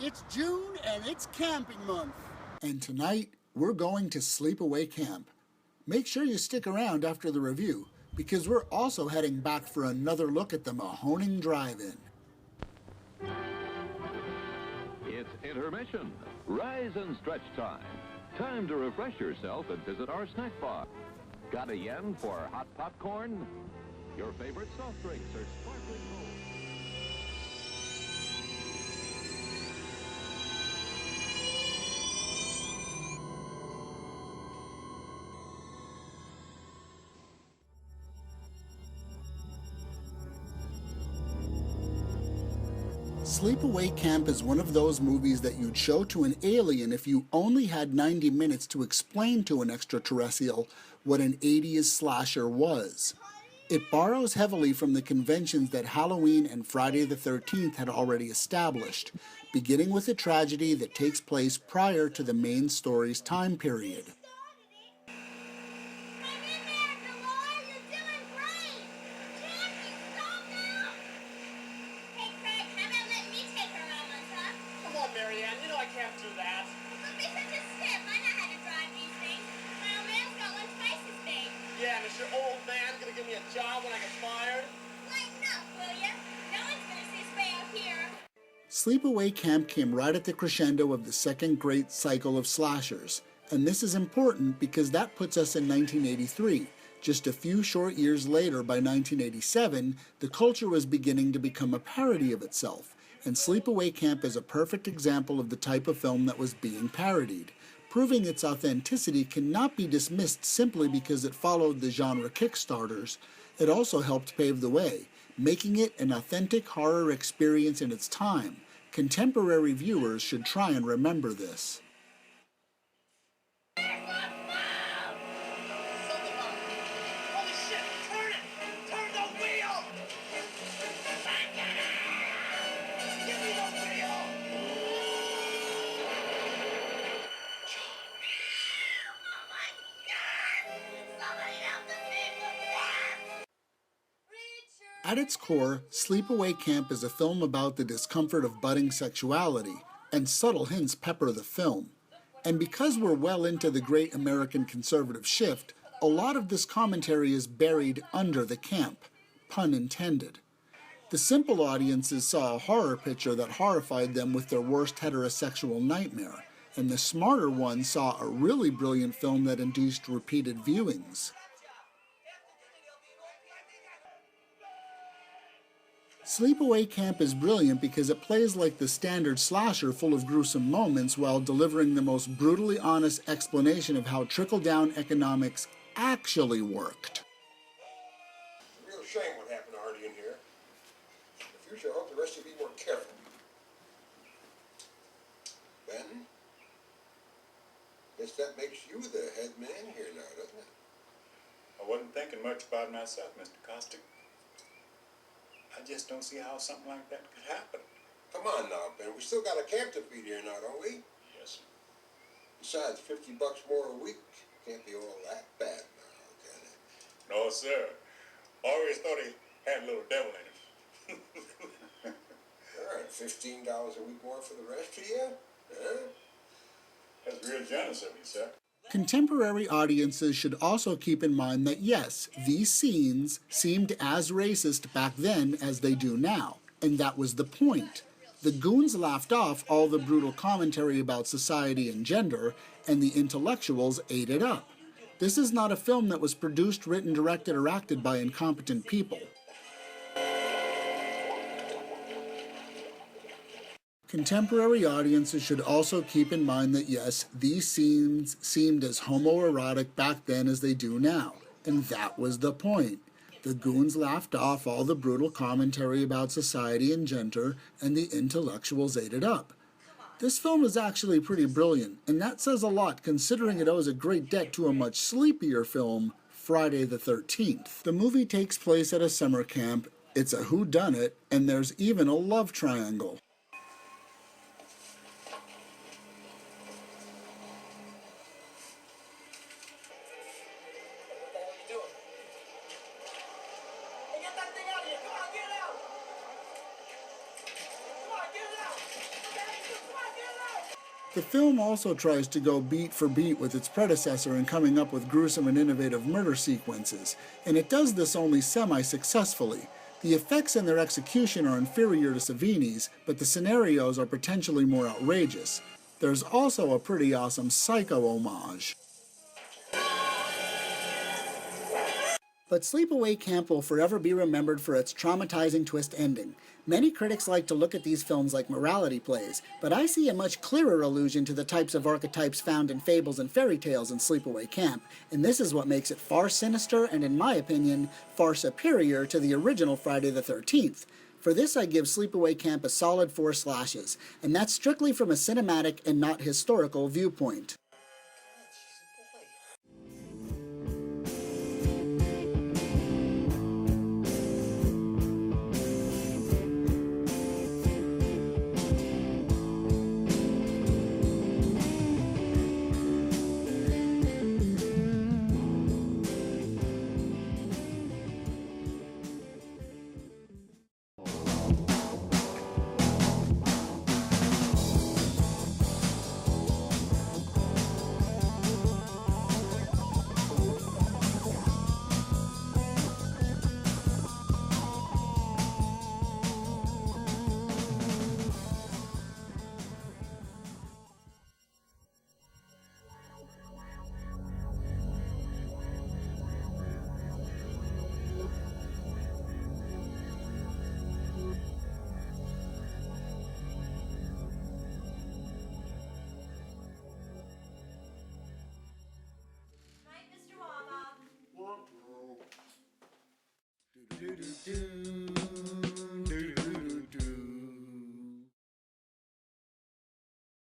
It's June and it's camping month. And tonight, we're going to Sleepaway Camp. Make sure you stick around after the review, because we're also heading back for another look at the Mahoning Drive-In. It's intermission. Rise and stretch time. Time to refresh yourself and visit our snack bar. Got a yen for hot popcorn? Your favorite soft drinks are sparkling cold. Sleepaway Camp is one of those movies that you'd show to an alien if you only had 90 minutes to explain to an extraterrestrial what an 80s slasher was. It borrows heavily from the conventions that Halloween and Friday the 13th had already established, beginning with a tragedy that takes place prior to the main story's time period. Yeah, and is your old man gonna give me a job when I get fired? Lighten up, will ya? No one's gonna see Spay out here. Sleepaway Camp came right at the crescendo of the second great cycle of slashers, and this is important because that puts us in 1983. Just a few short years later, by 1987, the culture was beginning to become a parody of itself, and Sleepaway Camp is a perfect example of the type of film that was being parodied. Proving its authenticity cannot be dismissed simply because it followed the genre Kickstarters. It also helped pave the way, making it an authentic horror experience in its time. Contemporary viewers should try and remember this. At its core, Sleepaway Camp is a film about the discomfort of budding sexuality, and subtle hints pepper the film. And because we're well into the great American conservative shift, a lot of this commentary is buried under the camp, pun intended. The simple audiences saw a horror picture that horrified them with their worst heterosexual nightmare, and the smarter ones saw a really brilliant film that induced repeated viewings. Sleepaway Camp is brilliant because it plays like the standard slasher full of gruesome moments while delivering the most brutally honest explanation of how trickle-down economics actually worked. Real shame what happened to Artie in here. In the future, I hope the rest of you be more careful. Ben, guess that makes you the head man here now, doesn't it? I wasn't thinking much about myself, Mr. Costick. I just don't see how something like that could happen. Come on now, Ben. We still got a camp to feed here now, don't we? Yes, sir. Besides, $50 more a week can't be all that bad now, can it? No, sir. Always thought he had a little devil in him. All right, $15 a week more for the rest of you? Huh? That's real generous of you, sir. Contemporary audiences should also keep in mind that yes, these scenes seemed as racist back then as they do now, and that was the point. The goons laughed off all the brutal commentary about society and gender, and the intellectuals ate it up. This is not a film that was produced, written, directed, or acted by incompetent people. Contemporary audiences should also keep in mind that yes, these scenes seemed as homoerotic back then as they do now, and that was the point. The goons laughed off all the brutal commentary about society and gender, and the intellectuals ate it up. This film is actually pretty brilliant, and that says a lot considering it owes a great debt to a much sleepier film, Friday the 13th. The movie takes place at a summer camp, it's a whodunit, and there's even a love triangle. The film also tries to go beat for beat with its predecessor in coming up with gruesome and innovative murder sequences, and it does this only semi-successfully. The effects and their execution are inferior to Savini's, but the scenarios are potentially more outrageous. There's also a pretty awesome Psycho homage. But Sleepaway Camp will forever be remembered for its traumatizing twist ending. Many critics like to look at these films like morality plays, but I see a much clearer allusion to the types of archetypes found in fables and fairy tales in Sleepaway Camp, and this is what makes it far sinister and, in my opinion, far superior to the original Friday the 13th. For this I give Sleepaway Camp a solid 4 slashes, and that's strictly from a cinematic and not historical viewpoint.